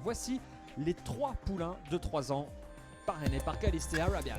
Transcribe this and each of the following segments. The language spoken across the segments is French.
Voici les 3 poulains de 3 ans parrainés par Callister Arabians.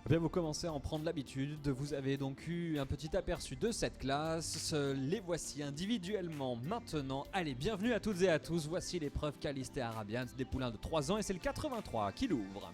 Bien, vous commencez à en prendre l'habitude, vous avez donc eu un petit aperçu de cette classe, les voici individuellement maintenant. Allez, bienvenue à toutes et à tous, voici l'épreuve Callister Arabians des poulains de 3 ans et c'est le 83 qui l'ouvre.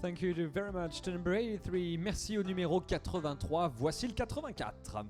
Thank you very much to number 83. Merci au numéro 83. Voici le 84.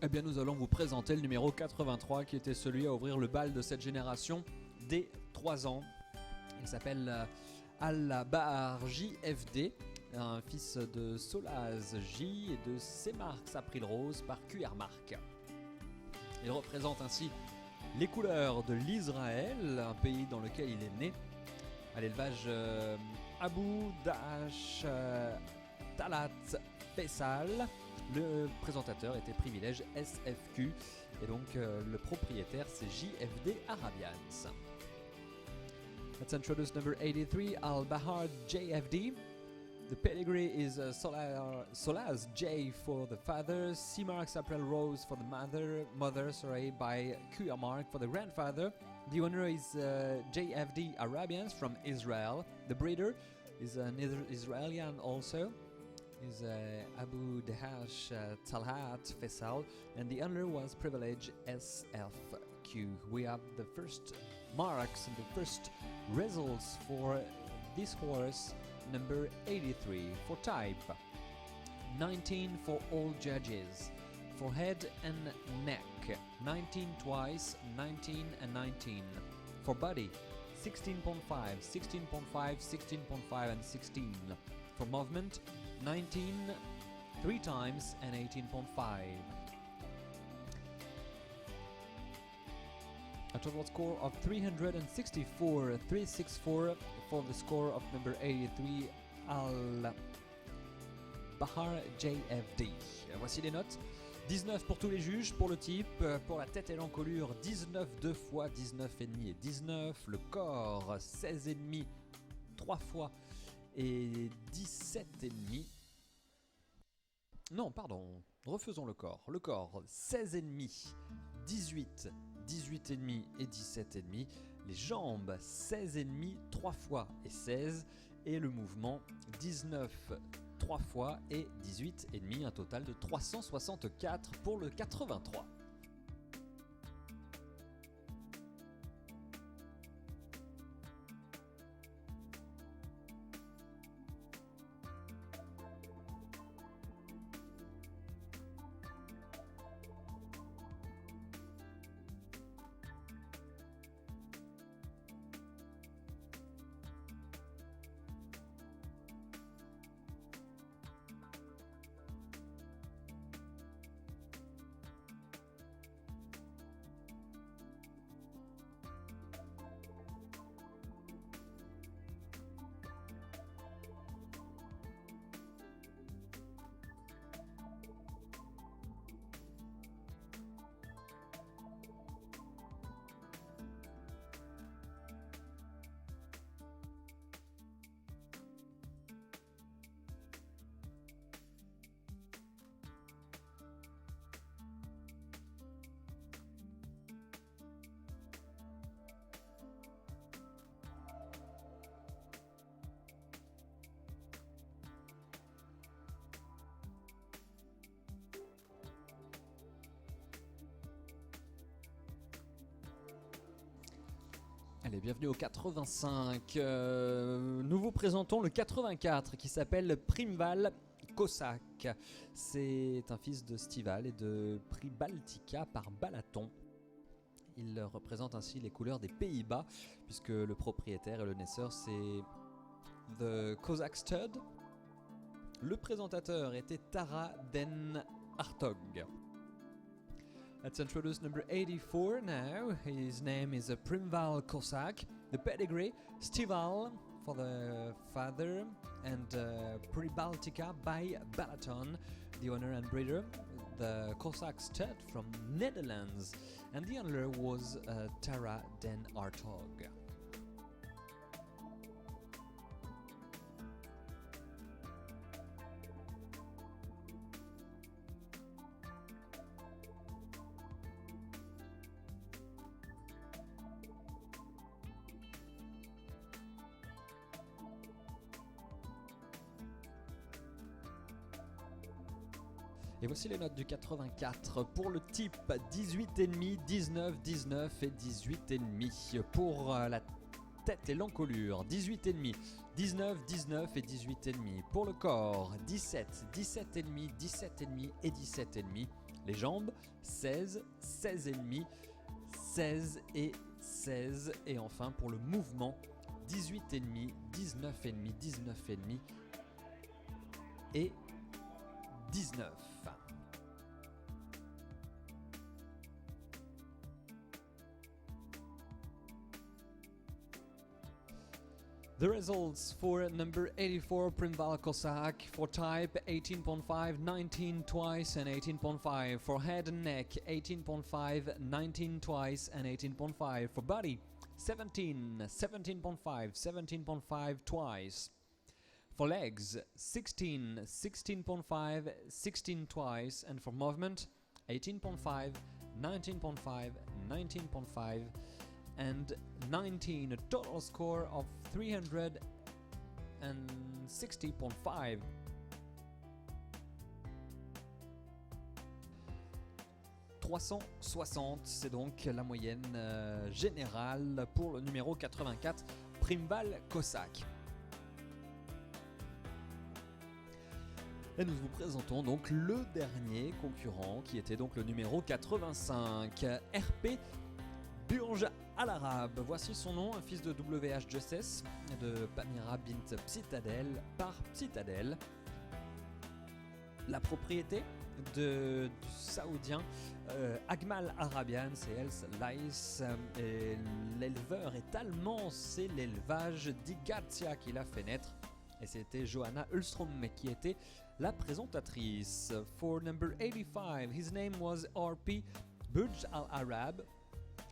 Eh bien, nous allons vous présenter le numéro 83 qui était celui à ouvrir le bal de cette génération dès 3 ans. Il s'appelle Al-Bahar JFD, un fils de Solaz J et de Semark April Rose par QR Mark. Il représente ainsi les couleurs de l'Israël, un pays dans lequel il est né, à l'élevage Abu Dash Talat Faisal. Le présentateur était Privilège SFQ et donc le propriétaire c'est JFD Arabians. Let's introduce number 83, Al-Bahar JFD. The pedigree is Solaz J for the father, Semark April Rose for the mother by QR Mark for the grandfather. The owner is JFD Arabians from Israel. The breeder is an Israeli also. Is Abu Dahash Talhat Faisal, and the owner was Privilege SFQ. We have the first marks and the first results for this horse, number 83 for type, 19 for all judges, for head and neck, 19 twice, 19 and 19, for body, 16.5, 16.5, 16.5 and 16, for movement, 19 3 times and 18.5. A total score of 364, 364 for the score of number 83 Al-Bahar JFD. Voici les notes. 19 pour tous les juges, pour le type, pour la tête et l'encolure, 19 2 fois, 19,5 et 19, le corps, 16,5 3 fois et 17,5. Non, pardon, refaisons le corps. Le corps, 16,5, 18, 18,5 et 17,5. Les jambes, 16,5 3 fois et 16. Et le mouvement, 19 3 fois et 18,5. Un total de 364 pour le 83. Allez, bienvenue au 85. Nous vous présentons le 84 qui s'appelle Primval Cossack. C'est un fils de Stival et de Prix Baltica par Balaton. Il représente ainsi les couleurs des Pays-Bas, puisque le propriétaire et le naisseur c'est The Cossack Stud. Le présentateur était Tara Den Hartog. Let's introduce number 84 now. His name is Primval Cossack. The pedigree, Stival for the father, and Pribaltica by Balaton, the owner and breeder. The Cossack stud from Netherlands, and the owner was Tara Den Hartog. Et voici les notes du 84 pour le type 18,5, 19, 19 et 18,5. Pour la tête et l'encolure 18,5, 19, 19 et 18,5. Pour le corps 17, 17,5, 17,5 et 17,5. Les jambes 16, 16,5, 16 et 16. Et enfin pour le mouvement 18,5, 19,5, 19,5 et 19. The results for number 84 Primval Cossack, for type 18.5, 19 twice and 18.5, for head and neck 18.5, 19 twice and 18.5, for body 17, 17.5, 17.5 twice. For legs, 16, 16.5, 16 twice, and for movement, 18.5, 19.5, 19.5, and 19, a total score of 360.5. « 360, c'est donc la moyenne générale pour le numéro 84, Primval Cossack. Et nous vous présentons donc le dernier concurrent qui était donc le numéro 85, RP Burj Al Arab. Voici son nom, un fils de WH Justice, de Pamira bint Psitadel par Psitadel. La propriété du saoudien Agmal Arabian, c'est Els Lais, et l'éleveur est allemand, c'est l'élevage d'Igatia qui l'a fait naître. Et c'était Johanna Ulstrom qui était la présentatrice. For number 85, his name was RP Burj Al Arab.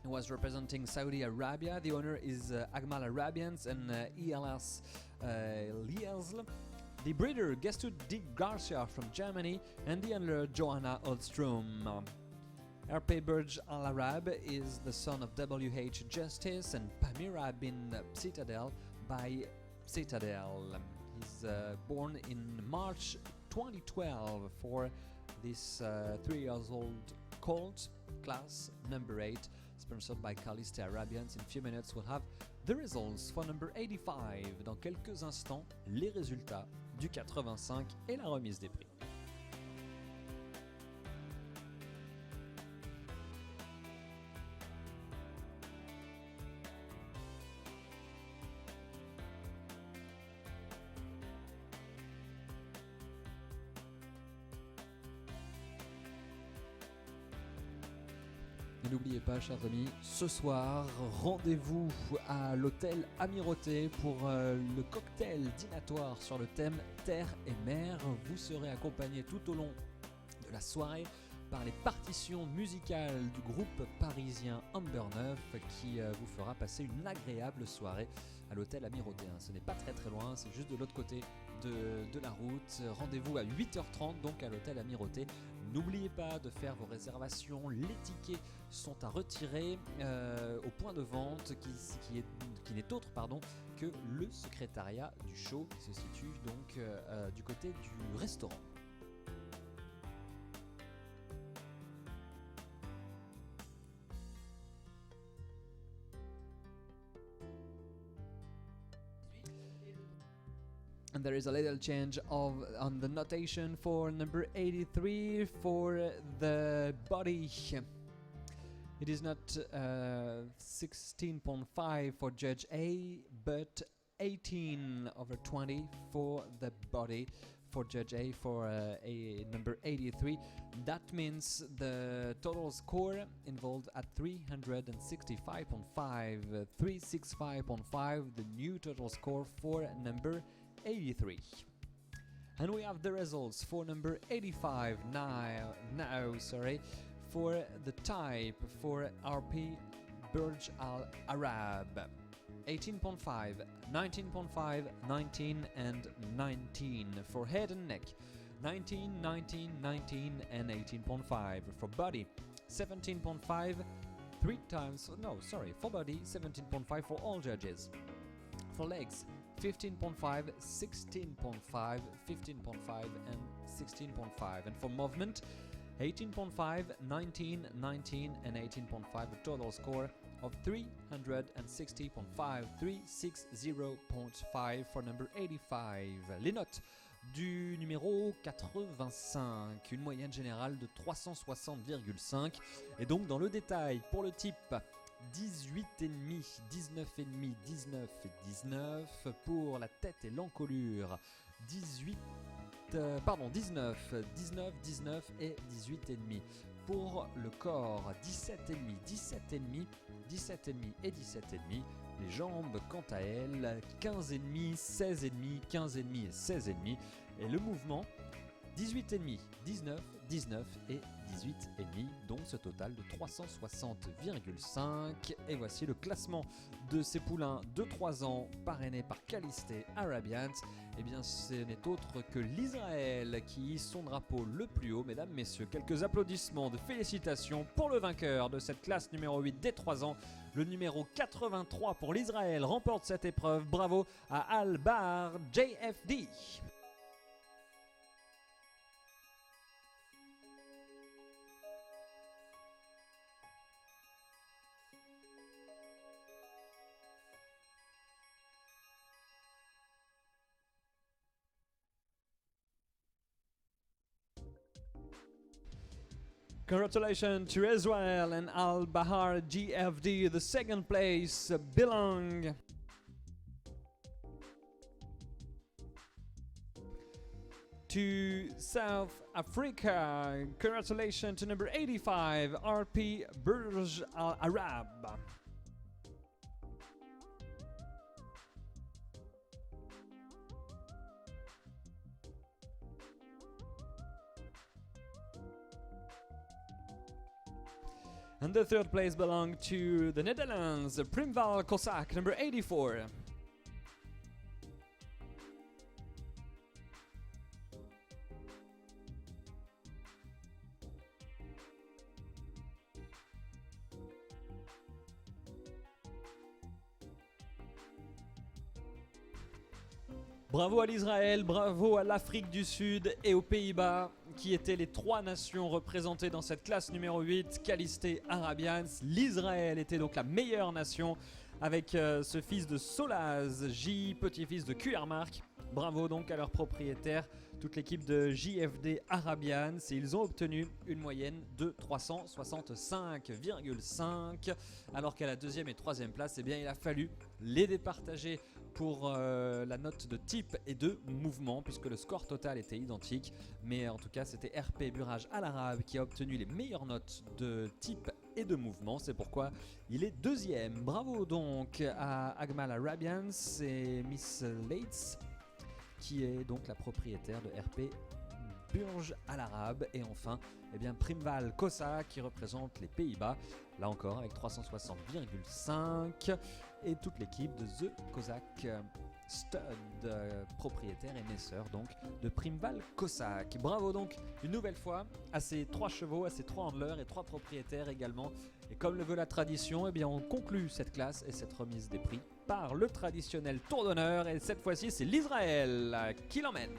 He was representing Saudi Arabia. The owner is Agmal Arabians and ELS Liesl. The breeder Gestud Di Garcia from Germany, and the owner Johanna Ulstrom. RP Burj Al Arab is the son of WH Justice and Pamira bin Citadel by Citadel. He's born in March 2012 for this 3 years old colt, class number 8, sponsored by Caliste Arabians. In a few minutes we'll have the results for number 85. Dans quelques instants, les résultats du 85 et la remise des prix. Et n'oubliez pas, chers amis, ce soir, rendez-vous à l'hôtel Amirauté pour le cocktail dînatoire sur le thème Terre et Mer. Vous serez accompagné tout au long de la soirée par les partitions musicales du groupe parisien Amber 9 qui vous fera passer une agréable soirée à l'hôtel Amirauté. Ce n'est pas très très loin, c'est juste de l'autre côté de la route. Rendez-vous à 8h30 donc à l'hôtel Amirauté. N'oubliez pas de faire vos réservations, les tickets sont à retirer au point de vente qui n'est autre que le secrétariat du show qui se situe donc du côté du restaurant. And there is a little change on the notation for number 83 for the body. It is not 16.5 for Judge A, but 18/20 for the body. for Judge A for number 83. That means the total score involved at 365.5, 365.5, the new total score for number 83. And we have the results for number 85 now, for the type for RP Burj Al Arab. 18.5, 19.5, 19 and 19 for head and neck. 19, 19, 19 and 18.5 for body. 17.5, for body, 17.5 for all judges. For legs, 15.5, 16.5, 15.5 and 16.5. And for movement, 18.5, 19, 19 and 18.5, a total score of 360.5, 360.5 for number 85. Les notes du numéro 85, une moyenne générale de 360,5. Et donc dans le détail, pour le type 18,5, 19,5, 19 et 19. Pour la tête et l'encolure, 19, 19 et 18,5. Pour le corps, 17,5, 17,5, 17,5 et 17,5. Les jambes, quant à elles, 15,5, 16,5, 15,5 et 16,5. Et le mouvement, 18,5, 19, 19 et 18,5, donc ce total de 360,5. Et voici le classement de ces poulains de 3 ans parrainés par Calisthé Arabians. Eh bien, ce n'est autre que l'Israël qui hisse son drapeau le plus haut. Mesdames, messieurs, quelques applaudissements de félicitations pour le vainqueur de cette classe numéro 8 des 3 ans. Le numéro 83 pour l'Israël remporte cette épreuve. Bravo à Al-Bahar JFD. Congratulations to Israel and Al-Bahar GFD. The second place belong to South Africa. Congratulations to number 85, RP Burj Al Arab. And the third place belonged to the Netherlands, Primval Cossack, number 84. Bravo à l'Israël, bravo à l'Afrique du Sud et aux Pays-Bas, qui étaient les 3 nations représentées dans cette classe numéro 8, Calisthé Arabians. L'Israël était donc la meilleure nation avec ce fils de Solaz, J, petit-fils de QR Mark. Bravo donc à leurs propriétaires, toute l'équipe de JFD Arabians, et ils ont obtenu une moyenne de 365,5, alors qu'à la 2e et 3e place, eh bien, il a fallu les départager pour la note de type et de mouvement, puisque le score total était identique. Mais en tout cas, c'était RP Burj Al Arab qui a obtenu les meilleures notes de type et de mouvement. C'est pourquoi il est 2e. Bravo donc à Agmal Arabians et Miss Leitz, qui est donc la propriétaire de RP Burj Al Arab. Et enfin, eh bien, Primval Cossack qui représente les Pays-Bas, là encore avec 360,5, et toute l'équipe de The Cossack Stud, propriétaire et naisseur donc de Primval Cossack. Bravo donc une nouvelle fois à ces 3 chevaux, à ces 3 handlers et 3 propriétaires également. Et comme le veut la tradition, eh bien, on conclut cette classe et cette remise des prix par le traditionnel tour d'honneur. Et cette fois-ci, c'est l'Israël qui l'emmène.